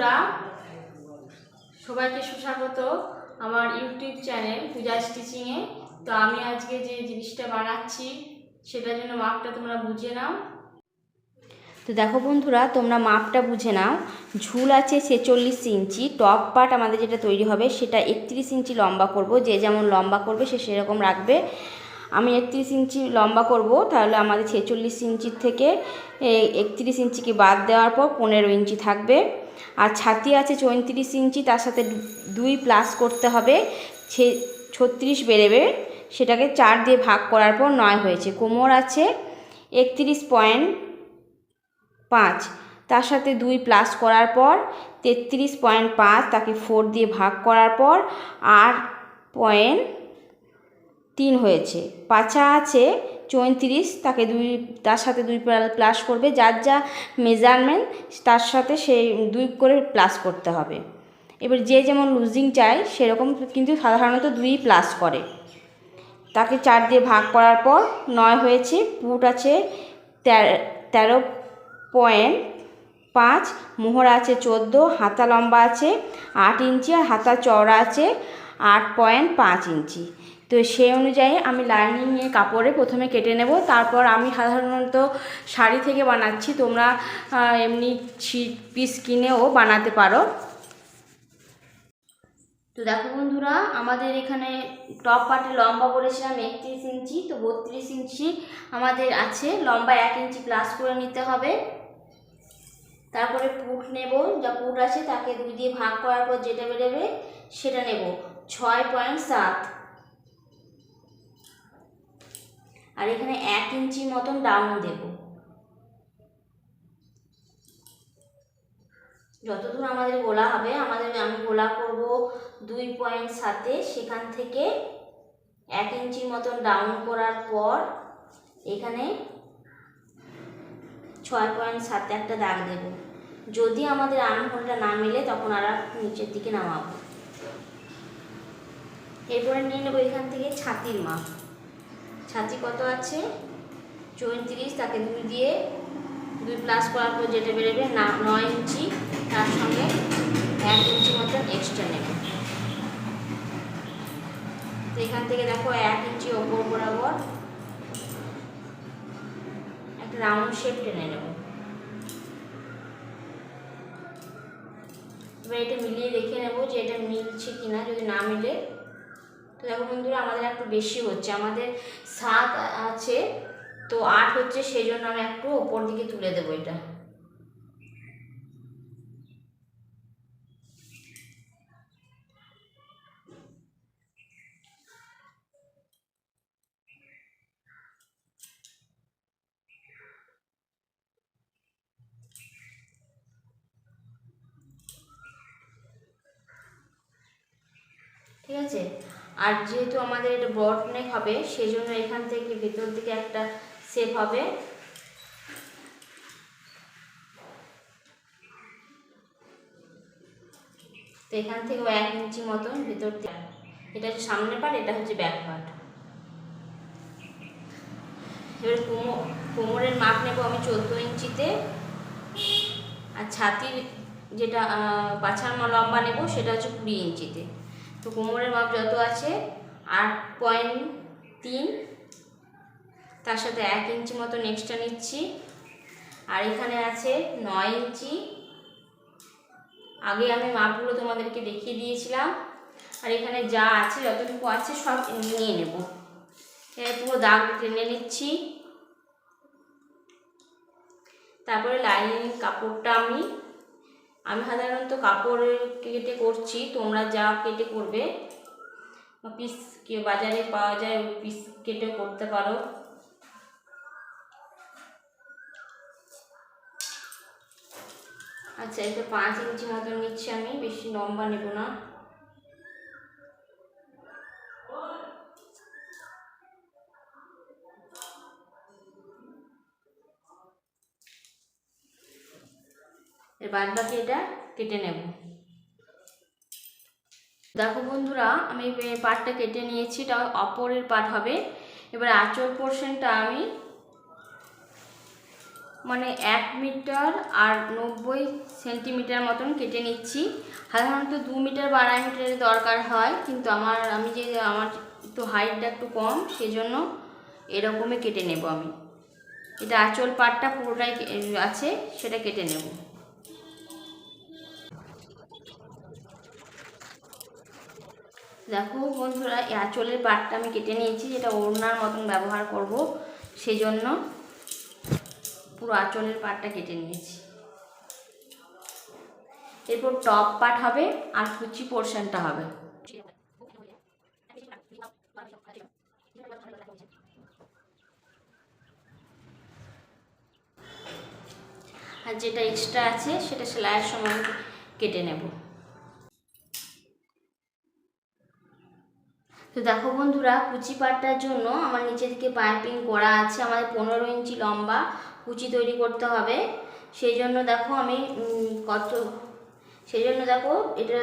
বন্ধুরা, সবাইকে সুস্বাগত আমার ইউটিউব চ্যানেল পূজা স্টিচিংয়ে। তো আমি আজকে যে জিনিসটা বানাচ্ছি সেটার জন্য মাপটা তোমরা বুঝে নাও। তো দেখো বন্ধুরা, তোমরা মাপটা বুঝে নাও। ঝুল আছে 46 ইঞ্চি, টপ পার্ট আমাদের যেটা তৈরি হবে সেটা 31 ইঞ্চি লম্বা করব। যে যেমন লম্বা করবে সে সেরকম রাখবে। আমি 31 ইঞ্চি লম্বা করব, তাহলে আমাদের 46 ইঞ্চির থেকে 31 ইঞ্চিকে বাদ দেওয়ার পর 15 ইঞ্চি থাকবে। আর ছাতি আছে 34 ইঞ্চি, তার সাথে 2 প্লাস করতে হবে, 36 বেরোবে। সেটাকে 4 দিয়ে ভাগ করার পর 9 হয়েছে। কোমর আছে 31.5, তার সাথে 2 প্লাস করার পর 33.5, তাকে 4 দিয়ে ভাগ করার পর 8.3 হয়েছে। পাছা আছে 34, তাকে তার সাথে 2 প্লাস করবে। যার যা মেজারমেন্ট তার সাথে সেই 2 করে প্লাস করতে হবে। এবার যে যেমন লুজিং চায় সেরকম, কিন্তু সাধারণত 2 প্লাস করে। তাকে 4 দিয়ে ভাগ করার পর 9 হয়েছে। পুট আছে 13.5, মোহরা আছে 14, হাতা লম্বা আছে 8 ইঞ্চি আর হাতা চওড়া আছে 8.5 ইঞ্চি। তো সেই অনুযায়ী আমি লাইনিংয়ে কাপড়ে প্রথমে কেটে নেব। তারপর আমি সাধারণত শাড়ি থেকে বানাচ্ছি, তোমরা এমনি পিস কিনেও বানাতে পারো। তো দেখো বন্ধুরা, আমাদের এখানে টপ পার্টে লম্বা বলেছিলাম 31 ইঞ্চি, তো 32 ইঞ্চি আমাদের আছে। লম্বা 1 ইঞ্চি প্লাস করে নিতে হবে। তারপরে পুট নেব, যা পুট আছে তাকে 2 দিয়ে ভাগ করার পর যেটা বেরোবে সেটা নেব 6.7। আর এখানে 1 ইঞ্চি মতন ডাউন দেব। যতদূর আমাদের গোলা হবে, আমি গোলা করব 2.7, সেখান থেকে 1 ইঞ্চির মতন ডাউন করার পর এখানে 6.7 একটা দাগ দেব। যদি আমাদের আর্মহোলটা না মেলে তখন আর নিচের দিকে নামাবো। এরপরে নিয়ে নেবো এখান থেকে ছাতির মাপ। ছাতি কত আছে 34, তাকে 2 দিয়ে 2 প্লাস করার পর যেটা বেরোবে 9 ইঞ্চি, তার সঙ্গে 1 ইঞ্চি মতন এক্সট্রা নেব। তো এখান থেকে দেখো 1 ইঞ্চি ওপর বরাবর একটা রাউন্ড শেপ টেনে নেব। এবার এটা মিলিয়ে দেখে নেব যে এটা মিলছে কিনা। যদি না মিলে, তো দেখো বন্ধুরা, আমাদের একটু বেশি হচ্ছে। আমাদের 7 আছে, তো 8 হচ্ছে, সেই জন্য আমি একটু ওপর দিকে তুলে দেবো এটা। ঠিক আছে। আর যেহেতু আমাদের এটা ব্রড নেক হবে, সেই জন্য এখান থেকে ভেতর দিকে একটা শেপ হবে। তো এখান থেকেও 1 ইঞ্চি মতন ভেতর দিকে। এটা হচ্ছে সামনের পার্ট, এটা হচ্ছে ব্যাক পার্ট। এবার কোমরের মাপ নেব আমি 14 ইঞ্চিতে। আর ছাতির যেটা পাছার লম্বা নেব সেটা হচ্ছে 20 ইঞ্চিতে। তো কোমরের মাপ যত আছে 8.3, তার সাথে 1 ইঞ্চি মতন এক্সট্রা নিচ্ছি। আর এখানে আছে 9 ইঞ্চি। আগে আমি মাপগুলো তোমাদেরকে দেখিয়ে দিয়েছিলাম। আর এখানে যা আছে, যতটুকু আছে সব নিয়ে নেব। এবার পুরো দাগ টেনে নিচ্ছি। তারপরে লাইনিং কাপড়টা আমি সাধারণত কাপড় কেটে করছি, তোমরা যা কেটে করবে, পিস বাজারে পাওয়া যায়, পিস কেটে করতে পারো। আচ্ছা, এটা 5 ইঞ্চি মতন নিচ্ছি আমি, বেশি লম্বা নেব না। বাদ বাকি এটা কেটে নেব। দেখো বন্ধুরা, আমি পার্টটা কেটে নিয়েছি, এটা অপরের পার্ট হবে। এবার আঁচল পোর্শনটা আমি মানে 1 মিটার আর 90 সেন্টিমিটার মতন কেটে নিচ্ছি। সাধারণত 2 মিটার বা 2.5 মিটারের দরকার হয়, কিন্তু আমার একটু হাইটটা একটু কম, সেজন্য এরকমই কেটে নেব আমি। এটা আঁচল পাটটা পুরোটাই আছে, সেটা কেটে নেব। দেখো বন্ধুরা, এই আঁচলের পাটটা আমি কেটে নিয়েছি, যেটা ওড়নার মতন ব্যবহার করব, সেজন্য পুরো আঁচলের পাটটা কেটে নিয়েছি। এরপর টপ পার্ট হবে আর কুচি পোর্শনটা হবে। আর যেটা এক্সট্রা আছে সেটা সেলাইয়ের সময় কেটে নেব। তো দেখো বন্ধুরা, কুচি পাটটার জন্য আমার নিচে দিকে পাইপিং করা আছে। আমাদের 15 ইঞ্চি লম্বা কুচি তৈরি করতে হবে। সেই জন্য দেখো আমি এটা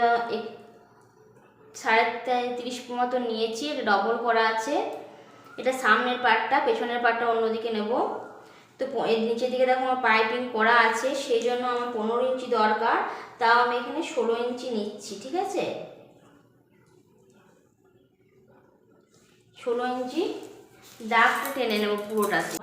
30.5 মতো নিয়েছি। এটা ডবল করা আছে। এটা সামনের পাটটা, পেছনের পাটটা অন্যদিকে নেব। তো এর নিচের দিকে দেখো আমার পাইপিং করা আছে, সেই জন্য আমার 15 ইঞ্চি দরকার। তাও আমি এখানে 16 ইঞ্চি নিচ্ছি, ঠিক আছে? 16 ইঞ্চি দাগটা টেনে নেব পুরোটাতে।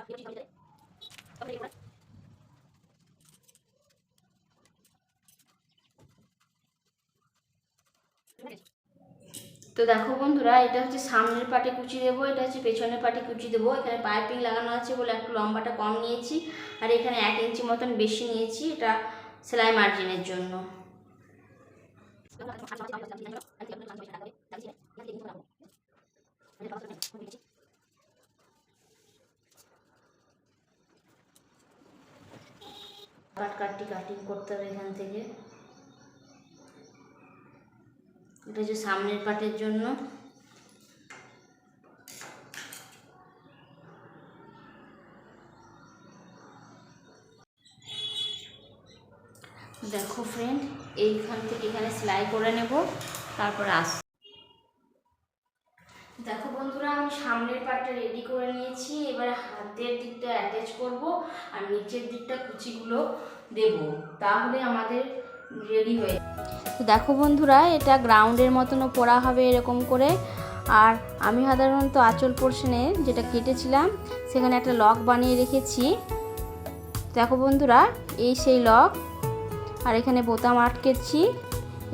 তো দেখো বন্ধুরা, এটা হচ্ছে সামনের পাটে কুচি দেবো, এটা হচ্ছে পেছনের পাটে কুচি দেবো। এখানে পাইপিং লাগানো আছে বলে একটু লম্বাটা কম নিয়েছি, আর এখানে 1 ইঞ্চি মতন বেশি নিয়েছি, এটা সেলাই মার্জিনের জন্য। কাটিং করতে হবে এখান থেকে। এটা হচ্ছে সামনের পাটের জন্য। দেখো ফ্রেন্ড, এইখান থেকে এখানে সেলাই করে নেব, তারপরে দেখো বন্ধুরা, আমি সামনের পাটটা রেডি করে নিয়েছি। এবার হাতের দিকটা অ্যাটাচ করব আর নিচের দিকটা কুচিগুলো দেব, তাহলে আমাদের রেডি হয়ে। তো দেখো বন্ধুরা, এটা গ্রাউন্ডের মতনও পরা হবে এরকম করে। আর আমি সাধারণত আঁচল পোর্শনে যেটা কেটেছিলাম সেখানে একটা লক বানিয়ে রেখেছি। দেখো বন্ধুরা, এই সেই লক। আর এখানে বোতাম আটকেছি,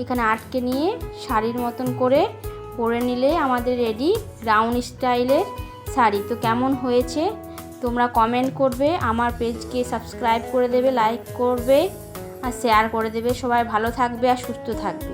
এখানে আটকে নিয়ে শাড়ির মতন করে পরে নিলে আমাদের রেডি গ্রাউন্ড স্টাইলের শাড়ি। তো কেমন হয়েছে তোমরা কমেন্ট করবে, আমার পেজকে সাবস্ক্রাইব করে দেবে, লাইক করবে আর শেয়ার করে দেবে। সবাই ভালো থাকবে আর সুস্থ থাকবে।